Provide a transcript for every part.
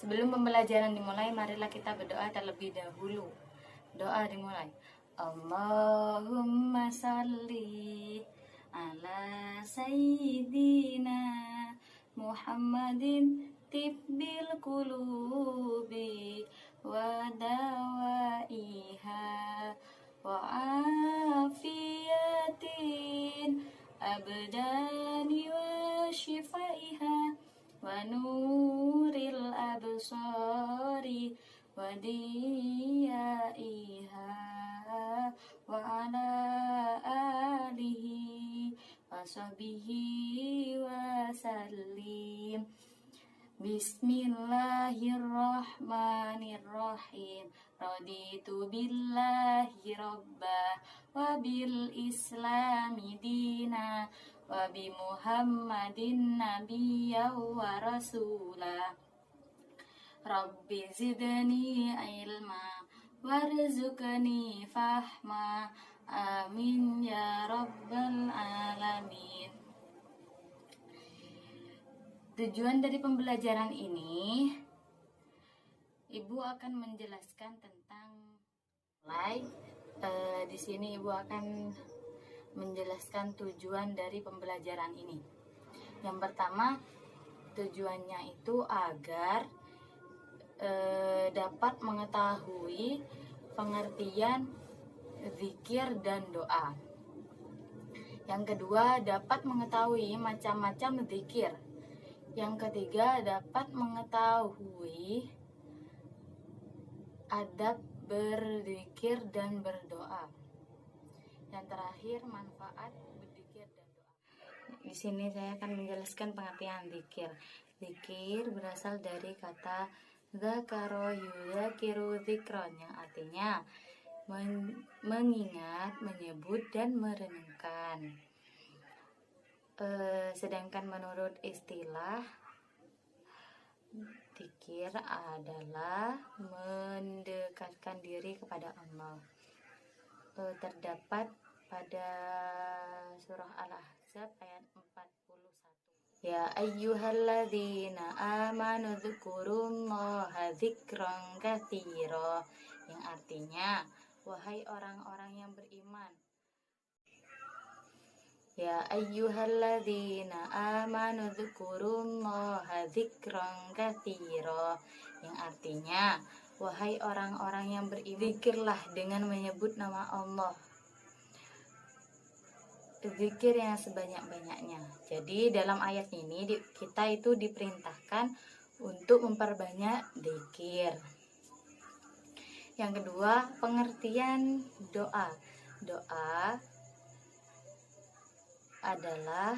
Sebelum pembelajaran dimulai, marilah kita berdoa terlebih dahulu. Doa dimulai. Allahumma salli ala sayyidina Muhammadin tibbil qulubi wa dawaiha wa afiyatin abdani wa shifaiha wa nuril absari wa diyaiha wa ala alihi wa sahbihi wa sallim. Bismillahirrahmanirrahim. Raditu billahi rabba wa bil islami dina wa bi Muhammadin nabiyya wa rasula. Rabbi zidni ilma warzuqni fahma. Amin ya rabbal alamin. Tujuan dari pembelajaran ini, Ibu akan menjelaskan tentang di sini Ibu akan menjelaskan tujuan dari pembelajaran ini. Yang pertama, tujuannya itu agar dapat mengetahui pengertian zikir dan doa. Yang kedua, dapat mengetahui macam-macam zikir. Yang ketiga, dapat mengetahui adab berzikir dan berdoa. Yang terakhir, manfaat berzikir dan doa. Di sini saya akan menjelaskan pengertian zikir. Zikir berasal dari kata zakaro yuzakiru zikron, yang artinya mengingat, menyebut, dan merenungkan. Sedangkan menurut istilah, zikir adalah mendekatkan diri kepada Allah. Terdapat pada surah Al-Ahzab ayat 41. Ya ayyuhalladzina amanu dzkurullaha dzikran katsira, yang artinya, wahai orang-orang yang beriman. Ya ayyuhalladzina amanu dzkurullaha dzikran katsira, yang artinya, wahai orang-orang yang beriman, zikirlah dengan menyebut nama Allah, zikir yang sebanyak-banyaknya. Jadi dalam ayat ini kita itu diperintahkan untuk memperbanyak zikir. Yang kedua, pengertian doa. Doa adalah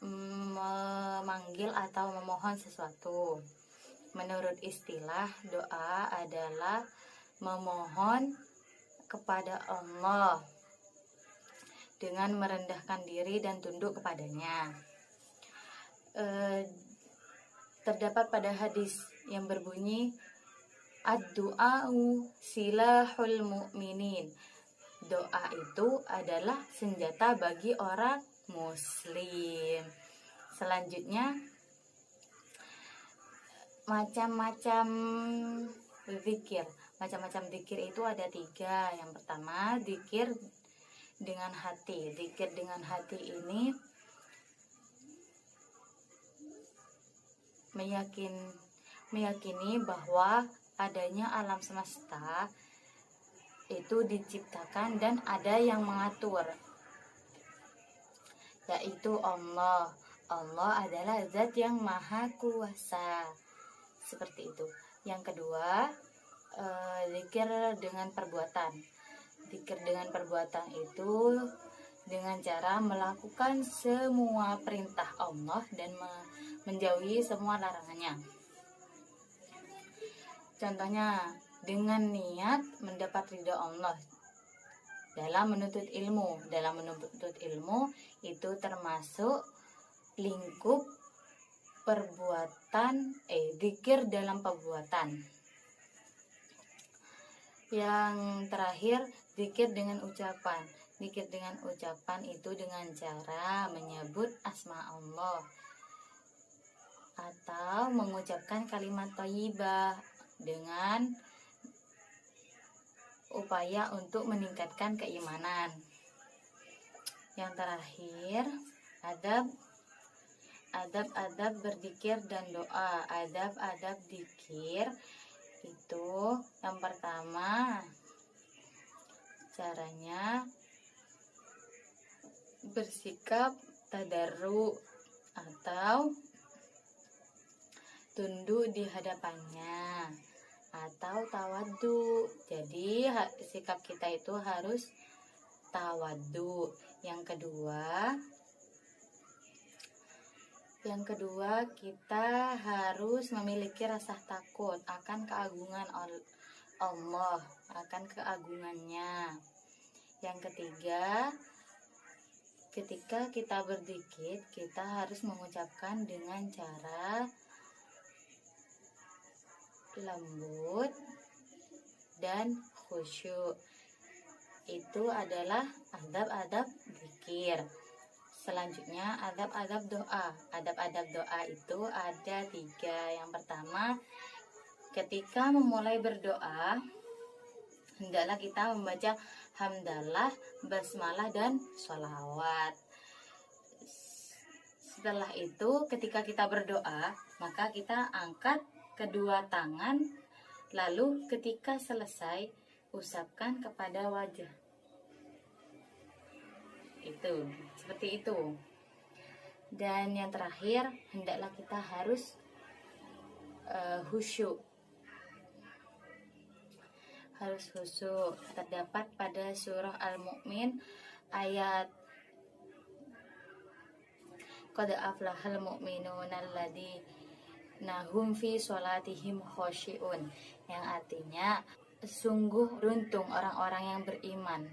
memanggil atau memohon sesuatu. Menurut istilah, doa adalah memohon kepada Allah dengan merendahkan diri dan tunduk kepadanya. Terdapat pada hadis yang berbunyi, ad-du'a'u silahul mu'minin. Doa itu adalah senjata bagi orang Muslim. Selanjutnya, macam-macam zikir. Macam-macam zikir itu ada 3. Yang pertama, zikir dengan hati. Zikir dengan hati ini meyakini bahwa adanya alam semesta itu diciptakan dan ada yang mengatur, yaitu Allah. Allah adalah zat yang maha kuasa. Seperti itu. Yang kedua, zikir dengan perbuatan. Zikir dengan perbuatan itu dengan cara melakukan semua perintah Allah dan menjauhi semua larangannya. Contohnya, dengan niat mendapat ridha Allah dalam menuntut ilmu. Dalam menuntut ilmu itu termasuk lingkup perbuatan, zikir dalam perbuatan. Yang terakhir, zikir dengan ucapan. Zikir dengan ucapan itu dengan cara menyebut asma Allah. atau mengucapkan kalimat thayyibah dengan upaya untuk meningkatkan keimanan. Yang terakhir, adab-adab berzikir dan doa. Adab-adab zikir itu yang pertama, caranya bersikap tadarru atau tunduk di hadapannya, atau tawaddu. Jadi sikap kita itu harus tawaddu. Yang kedua kita harus memiliki rasa takut akan keagungan Allah, akan keagungannya. Yang ketiga, ketika kita berzikir, kita harus mengucapkan dengan cara lembut dan khusyuk. Itu adalah adab-adab zikir. Selanjutnya adab-adab doa. Adab-adab doa itu ada 3. Yang pertama, ketika memulai berdoa, hendaklah kita membaca hamdalah, basmalah, dan sholawat. Setelah itu, ketika kita berdoa, maka kita angkat kedua tangan, lalu ketika selesai, usapkan kepada wajah. Itu, seperti itu. Dan yang terakhir, hendaklah kita harus khusyuk. Harus khusyuk. Terdapat pada surah Al-Mu'min ayat qad aflahal mu'minuna alladzina hum fi sholatihim khoshi'un, yang artinya sungguh beruntung orang-orang yang beriman,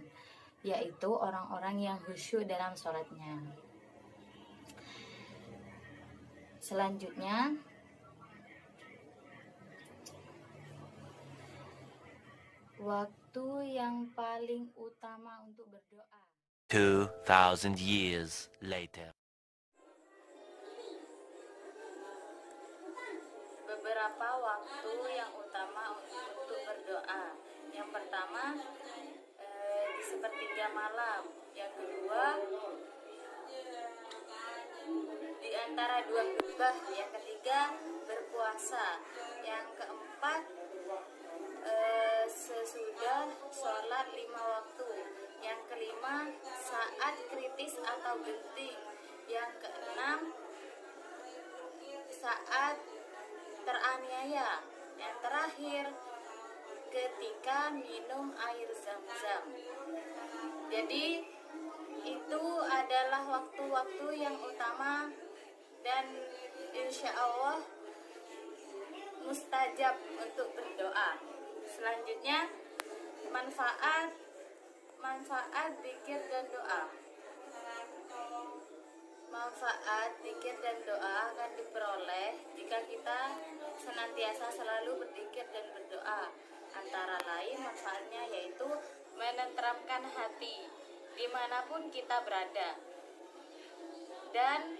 yaitu orang-orang yang khusyuk dalam sholatnya. Selanjutnya, waktu yang paling utama untuk berdoa. 2,000 years later. Beberapa waktu yang utama untuk berdoa. Yang pertama, di sepertiga malam. Yang kedua, di antara 2 khutbah. Yang ketiga, berpuasa. Yang keempat, sesudah sholat 5 waktu. Yang kelima, saat kritis atau genting. Yang keenam, saat teraniaya. Yang terakhir, ketika minum air zam-zam. Jadi itu adalah waktu-waktu yang utama dan insya Allah mustajab untuk berdoa. Selanjutnya, manfaat zikir dan doa. Manfaat zikir dan doa akan diperoleh jika kita senantiasa selalu berzikir dan berdoa. Antara lain manfaatnya yaitu menenteramkan hati dimanapun kita berada, dan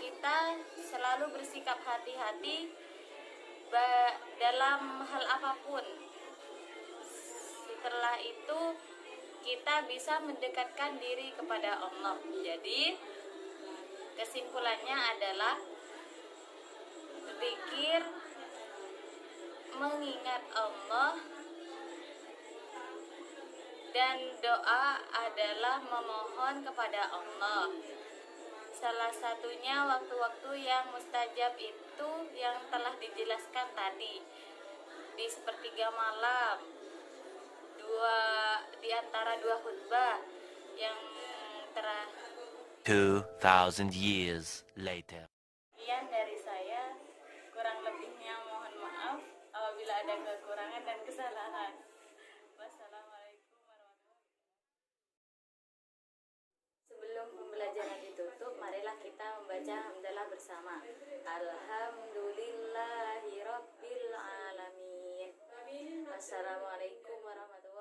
kita selalu bersikap hati-hati dalam hal apapun. Setelah itu kita bisa mendekatkan diri kepada Allah. Jadi kesimpulannya adalah zikir mengingat Allah dan doa adalah memohon kepada Allah. Salah satunya waktu-waktu yang mustajab itu yang telah dijelaskan tadi, di sepertiga malam, di antara 2 khutbah, yang terakhir. 2,000 years later. Sekian dari saya, kurang lebihnya mohon maaf apabila ada kekurangan dan kesalahan. Wassalamualaikum warahmatullahi wabarakatuh. Sebelum pembelajaran ditutup, marilah kita membaca hamdalah bersama. Alhamdulillahirabbil alamin. Assalamualaikum warahmatullahi wabarakatuh.